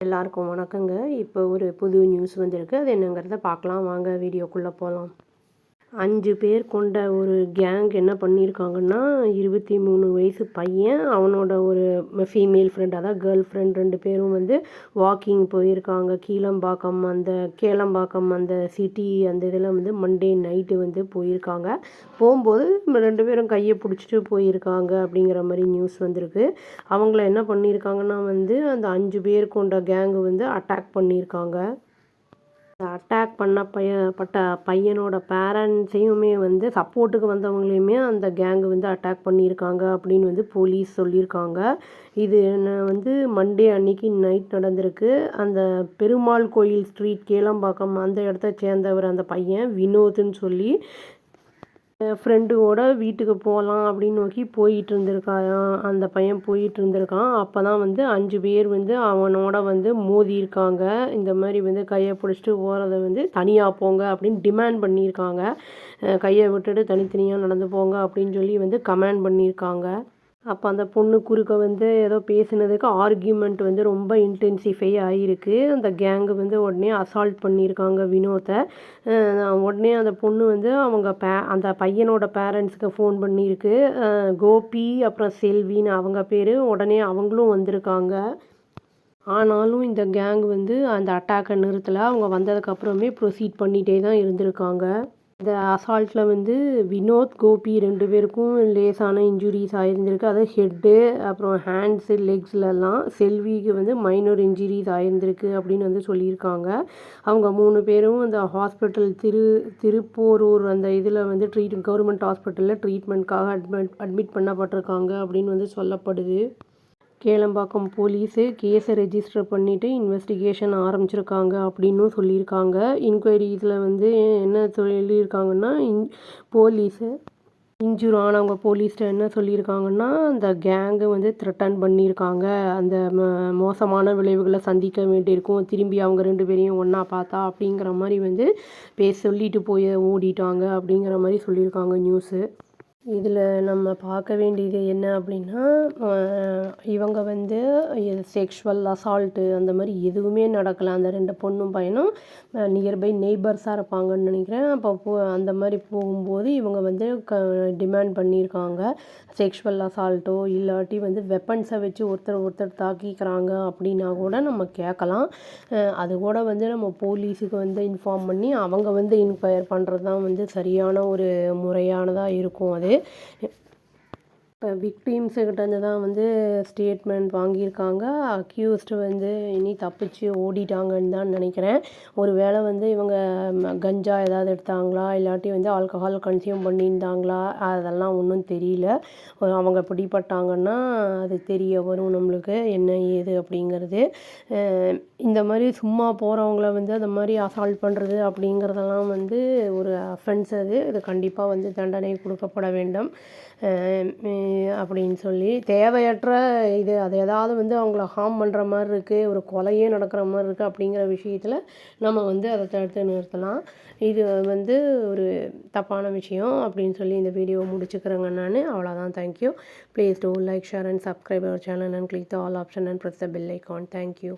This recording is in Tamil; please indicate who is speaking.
Speaker 1: எல்லாருக்கும் வணக்கங்க. இப்போ ஒரு புது நியூஸ் வந்திருக்கு. அது என்னங்கிறத பார்க்கலாம் வாங்க, வீடியோக்குள்ளே போகலாம். 5 பேர் கொண்ட ஒரு கேங் என்ன பண்ணியிருக்காங்கன்னா, 23 வயசு பையன், அவனோட ஒரு ஃபீமேல் ஃப்ரெண்ட், அதாவது கேர்ள் ஃப்ரெண்ட் 2 பேரும் வந்து வாக்கிங் போயிருக்காங்க. கேளம்பாக்கம் அந்த சிட்டி அந்த இதில் வந்து மண்டே நைட்டு வந்து போயிருக்காங்க. போகும்போது 2 பேரும் கையை பிடிச்சிட்டு போயிருக்காங்க அப்படிங்கிற மாதிரி நியூஸ் வந்திருக்கு. அவங்கள என்ன பண்ணியிருக்காங்கன்னா வந்து அந்த 5 பேர் கொண்ட கேங்கு வந்து அட்டாக் பண்ணியிருக்காங்க. அட்டாக் பட்ட பையனோட பேரண்ட்ஸையுமே வந்து சப்போர்ட்டுக்கு வந்தவங்களையுமே அந்த கேங்கு வந்து அட்டாக் பண்ணியிருக்காங்க அப்படின்னு வந்து போலீஸ் சொல்லியிருக்காங்க. இது வந்து மண்டே அன்னைக்கு நைட் நடந்திருக்கு. அந்த பெருமாள் கோயில் ஸ்ட்ரீட் கேளம்பாக்கம் அந்த இடத்த சேர்ந்தவர் அந்த பையன் வினோத்னு சொல்லி ஃப்ரெண்டுவோட வீட்டுக்கு போகலாம் அப்படின்னு நோக்கி அந்த பையன் போயிட்டு இருந்திருக்கான். அப்போ தான் வந்து 5 பேர் வந்து அவனோட வந்து மோதியிருக்காங்க. இந்த மாதிரி வந்து கையை பிடிச்சிட்டு போகிறத வந்து தனியாக போங்க அப்படின்னு டிமாண்ட் பண்ணியிருக்காங்க. கையை விட்டுட்டு தனித்தனியாக நடந்து போங்க அப்படின்னு சொல்லி வந்து கமாண்ட் பண்ணியிருக்காங்க. அப்போ அந்த பொண்ணு குறுக்க வந்து ஏதோ பேசினதுக்கு ஆர்கியூமெண்ட் வந்து ரொம்ப இன்டென்சிஃபை ஆகிருக்கு. அந்த கேங்கு வந்து உடனே அசால்ட் பண்ணியிருக்காங்க வினோத்தை. உடனே அந்த பொண்ணு வந்து அந்த பையனோட பேரண்ட்ஸுக்கு ஃபோன் பண்ணியிருக்கு. கோபி அப்புறம் செல்வின்னு அவங்க பேர். உடனே அவங்களும் வந்திருக்காங்க. ஆனாலும் இந்த கேங் வந்து அந்த அட்டாக்கை நிறுத்தலை. அவங்க வந்ததுக்கப்புறமே ப்ரொசீட் பண்ணிகிட்டே தான் இருந்திருக்காங்க. இந்த அசால்ட்டில் வந்து வினோத், கோபி 2 பேருக்கும் லேசான இன்ஜுரிஸ் ஆகிருந்திருக்கு. அது ஹெட்டு, அப்புறம் ஹேண்ட்ஸு, லெக்ஸ்லலாம். செல்விக்கு வந்து மைனர் இன்ஜுரிஸ் ஆகிருந்திருக்கு அப்படின்னு வந்து சொல்லியிருக்காங்க. அவங்க 3 பேரும் அந்த ஹாஸ்பிட்டல் திருப்போரூர் அந்த இதில் வந்து கவர்மெண்ட் ஹாஸ்பிட்டலில் ட்ரீட்மெண்ட்காக அட்மிட் பண்ணப்பட்டிருக்காங்க அப்படின்னு வந்து சொல்லப்படுது. கேளம்பாக்கம் போலீஸு கேஸை ரெஜிஸ்டர் பண்ணிவிட்டு இன்வெஸ்டிகேஷன் ஆரம்பிச்சிருக்காங்க அப்படின்னும் சொல்லியிருக்காங்க. இன்கொயரிஸில் வந்து என்ன சொல்லியிருக்காங்கன்னா, போலீஸு இன்ஜூர் ஆனவங்க போலீஸ்கிட்ட என்ன சொல்லியிருக்காங்கன்னா, அந்த கேங்கு வந்து த்ரெட்டன் பண்ணியிருக்காங்க. அந்த மோசமான விளைவுகளை சந்திக்க வேண்டியிருக்கும் திரும்பி அவங்க 2 பேரையும் ஒன்றா பார்த்தா அப்படிங்கிற மாதிரி வந்து சொல்லிட்டு போய் ஓடிட்டாங்க அப்படிங்கிற மாதிரி சொல்லியிருக்காங்க நியூஸு. இதில் நம்ம பார்க்க வேண்டியது என்ன அப்படின்னா, இவங்க வந்து செக்ஷுவல் அசால்ட்டு அந்த மாதிரி எதுவுமே நடக்கலை. அந்த 2 பொண்ணும் பையனும் நியர்பை நெய்பர்ஸாக இருப்பாங்கன்னு நினைக்கிறேன். அப்போ அந்த மாதிரி போகும்போது இவங்க வந்து டிமாண்ட் பண்ணியிருக்காங்க. செக்ஷுவல் அசால்ட்டோ இல்லாட்டி வந்து வெப்பன்ஸை வச்சு ஒருத்தர் தாக்கிக்கிறாங்க அப்படின்னா கூட நம்ம கேட்கலாம். அது கூட வந்து நம்ம போலீஸுக்கு வந்து இன்ஃபார்ம் பண்ணி அவங்க வந்து இன்கொயர் பண்ணுறது தான் வந்து சரியான ஒரு முறையானதாக இருக்கும். அது இப்போ விக்டிம்ஸுக்கிட்டேருந்து தான் வந்து ஸ்டேட்மெண்ட் வாங்கியிருக்காங்க. அக்யூஸ்டு வந்து இனி தப்பிச்சு ஓடிட்டாங்கன்னு தான் நினைக்கிறேன். ஒரு வேளை வந்து இவங்க கஞ்சா ஏதாவது எடுத்தாங்களா இல்லாட்டி வந்து ஆல்கஹால் கன்சியூம் பண்ணியிருந்தாங்களா அதெல்லாம் ஒன்றும் தெரியல. அவங்க பிடிப்பட்டாங்கன்னா அது தெரிய வரும் நம்மளுக்கு என்ன ஏது அப்படிங்கிறது. இந்த மாதிரி சும்மா போகிறவங்கள வந்து அந்த மாதிரி அசால்ட் பண்ணுறது அப்படிங்கிறதெல்லாம் வந்து ஒரு அஃபென்ஸ். இது கண்டிப்பாக வந்து தண்டனை கொடுக்கப்பட வேண்டும் அப்படின்னு சொல்லி தேவையற்ற அது ஏதாவது வந்து அவங்கள ஹார்ம் பண்ணுற மாதிரி இருக்குது, ஒரு கொலையே நடக்கிற மாதிரி இருக்குது அப்படிங்கிற விஷயத்தில் நம்ம வந்து அதை தடுத்து நிறுத்தலாம். இது வந்து ஒரு தப்பான விஷயம் அப்படின்னு சொல்லி இந்த வீடியோவை முடிச்சுக்கிறேங்க நான். அவ்வளோதான். Thank you. Please do like, share and subscribe our channel and click the all option and press the bell icon. Thank you.